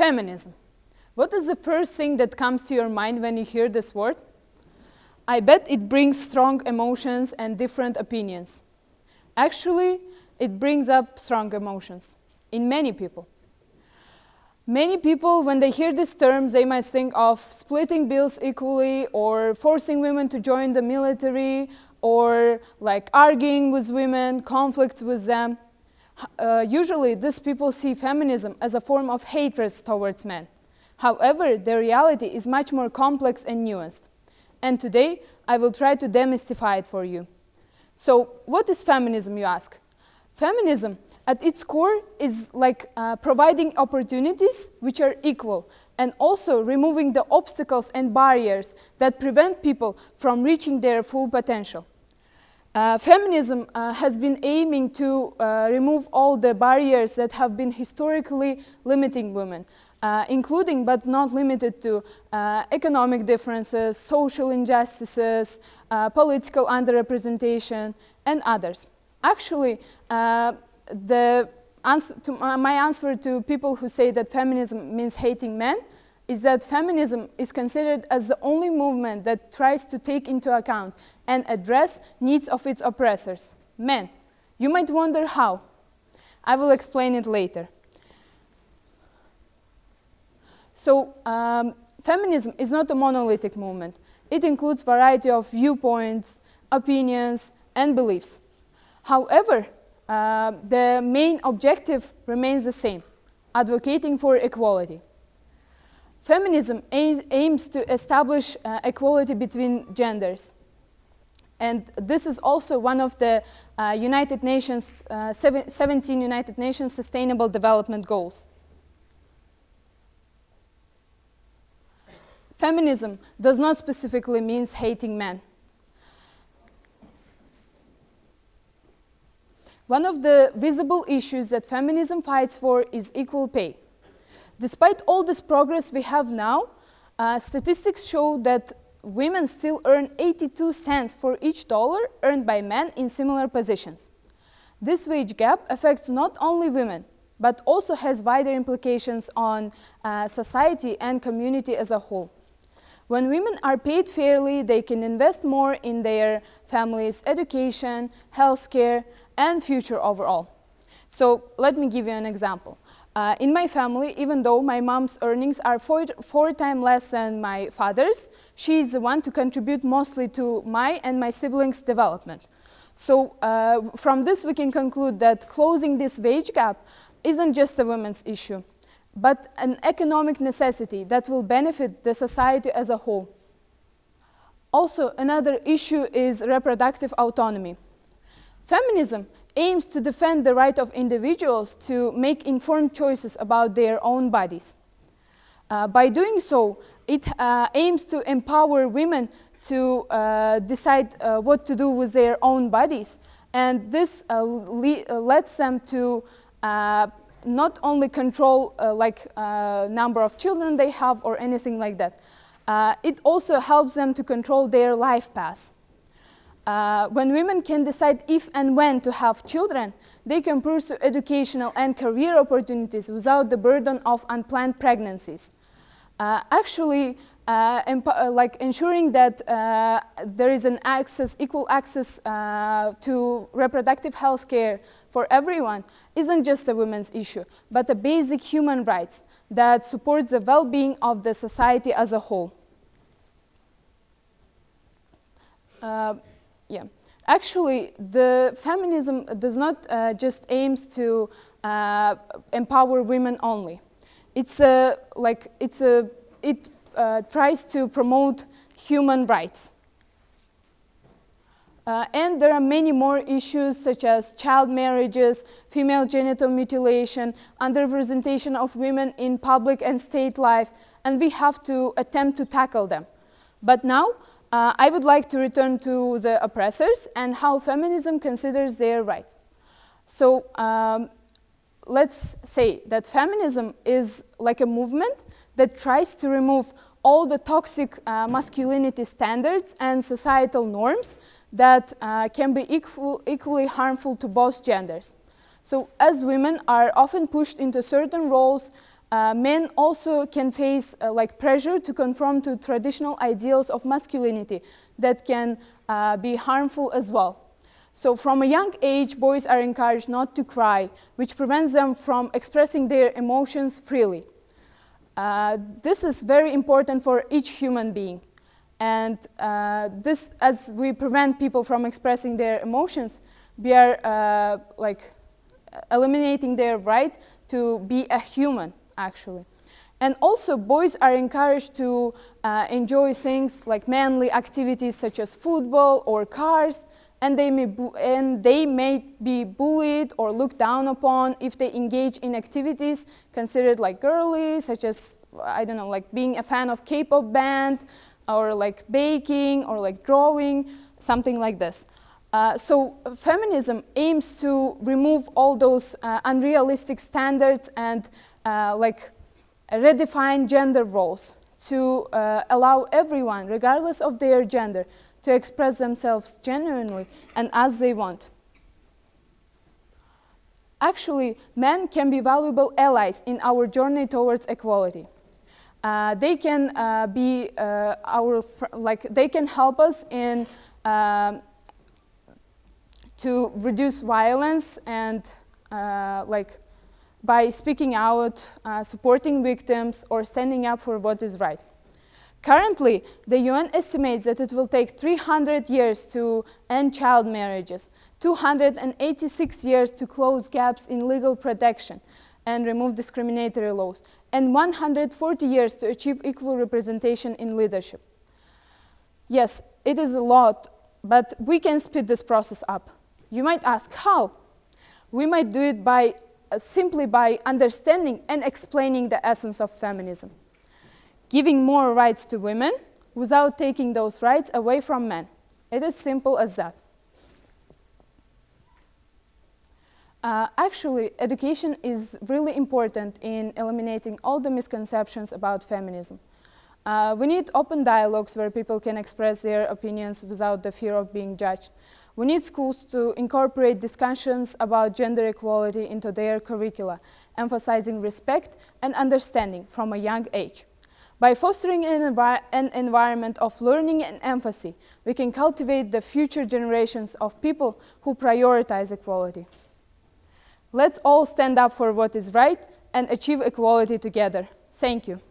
Feminism. What is the first thing that comes to your mind when you hear this word? I bet it brings strong emotions and different opinions. Actually, it brings up strong emotions in many people. Many people, when they hear this term, they might think of splitting bills equally, or forcing women to join the military, or like arguing with women, conflicts with them. Usually, these people see feminism as a form of hatred towards men. However, the reality is much more complex and nuanced. And today, I will try to demystify it for you. So, what is feminism, you ask? Feminism, at its core, is like providing opportunities which are equal, and also removing the obstacles and barriers that prevent people from reaching their full potential. Feminism has been aiming to remove all the barriers that have been historically limiting women, including but not limited to economic differences, social injustices, political underrepresentation, and others. Actually, my answer to people who say that feminism means hating men is that feminism is considered as the only movement that tries to take into account and address needs of its oppressors, men. You might wonder how. I will explain it later. So, feminism is not a monolithic movement. It includes a variety of viewpoints, opinions, and beliefs. However, the main objective remains the same: advocating for equality. Feminism aims to establish equality between genders. And this is also one of the 17 United Nations Sustainable Development Goals. Feminism does not specifically mean hating men. One of the visible issues that feminism fights for is equal pay. Despite all this progress we have now, statistics show that women still earn 82 cents for each dollar earned by men in similar positions. This wage gap affects not only women, but also has wider implications on society and community as a whole. When women are paid fairly, they can invest more in their families' education, healthcare, and future overall. So let me give you an example. In my family, even though my mom's earnings are four times less than my father's, she is the one to contribute mostly to my and my siblings' development. So from this we can conclude that closing this wage gap isn't just a women's issue, but an economic necessity that will benefit the society as a whole. Also, another issue is reproductive autonomy. Feminism aims to defend the right of individuals to make informed choices about their own bodies. By doing so, it aims to empower women to decide what to do with their own bodies, and this lets them to not only control number of children they have or anything like that. It also helps them to control their life path. When women can decide if and when to have children, they can pursue educational and career opportunities without the burden of unplanned pregnancies. Ensuring that there is equal access to reproductive health care for everyone isn't just a women's issue, but a basic human right that supports the well-being of the society as a whole. Actually, the feminism does not just aims to empower women only. It tries to promote human rights. And there are many more issues such as child marriages, female genital mutilation, underrepresentation of women in public and state life, and we have to attempt to tackle them. But now, I would like to return to the oppressors and how feminism considers their rights. So let's say that feminism is like a movement that tries to remove all the toxic masculinity standards and societal norms that can be equally harmful to both genders. So as women are often pushed into certain roles men also can face like pressure to conform to traditional ideals of masculinity that can be harmful as well. So from a young age, boys are encouraged not to cry, which prevents them from expressing their emotions freely. This is very important for each human being. And this, as we prevent people from expressing their emotions, we are like eliminating their right to be a human, actually. And also, boys are encouraged to enjoy things like manly activities such as football or cars, and they may be bullied or looked down upon if they engage in activities considered like girly, such as, I don't know, like being a fan of K-pop band, or like baking, or like drawing, something like this. So feminism aims to remove all those unrealistic standards and like redefine gender roles to allow everyone, regardless of their gender, to express themselves genuinely and as they want. Actually, men can be valuable allies in our journey towards equality. They can they can help us in to reduce violence and like by speaking out, supporting victims, or standing up for what is right. Currently, the UN estimates that it will take 300 years to end child marriages, 286 years to close gaps in legal protection and remove discriminatory laws, and 140 years to achieve equal representation in leadership. Yes, it is a lot, but we can speed this process up. You might ask, how? We might do it by simply by understanding and explaining the essence of feminism. Giving more rights to women without taking those rights away from men. It is simple as that. Actually, education is really important in eliminating all the misconceptions about feminism. We need open dialogues where people can express their opinions without the fear of being judged. We need schools to incorporate discussions about gender equality into their curricula, emphasizing respect and understanding from a young age. By fostering an environment of learning and empathy, we can cultivate the future generations of people who prioritize equality. Let's all stand up for what is right and achieve equality together. Thank you.